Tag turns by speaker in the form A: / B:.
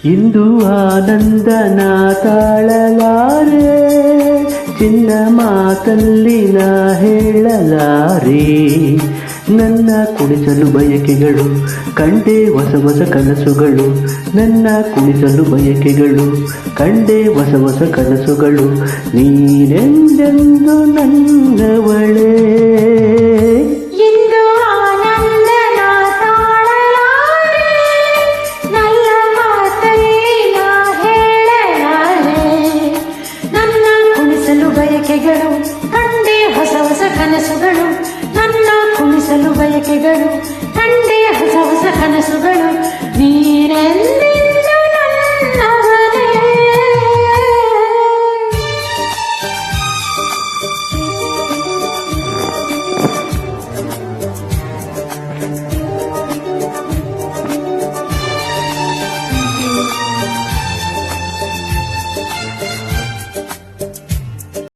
A: ಇಂದು ಆನಂದನ ತಾಳಲಾರೆ, ಚಿನ್ನ ಮಾತಲ್ಲಿ ನಾ ಹೇಳಲಾರೆ. ನನ್ನ ಕುಣಿಸಲು ಬಯಕೆಗಳು ಕಂಡೆ ಹೊಸ ಹೊಸ ಕನಸುಗಳು, ನನ್ನ ಕುಣಿಸಲು ಬಯಕೆಗಳು ಕಂಡೆ ಹೊಸ ಹೊಸ ಕನಸುಗಳು. ನೀನೆಂದೆಂದು ನನ್ನವಳೇ.
B: ಕಂಡೆ ಹೊಸ ಹೊಸ ಕನಸುಗಳು, ನನ್ನ ಕುಣಿಸಲು ಬಯಕೆಗಳು ಕಂಡೆ ಹೊಸ ಹೊಸ ಕನಸುಗಳು. ನೀನೆಂದ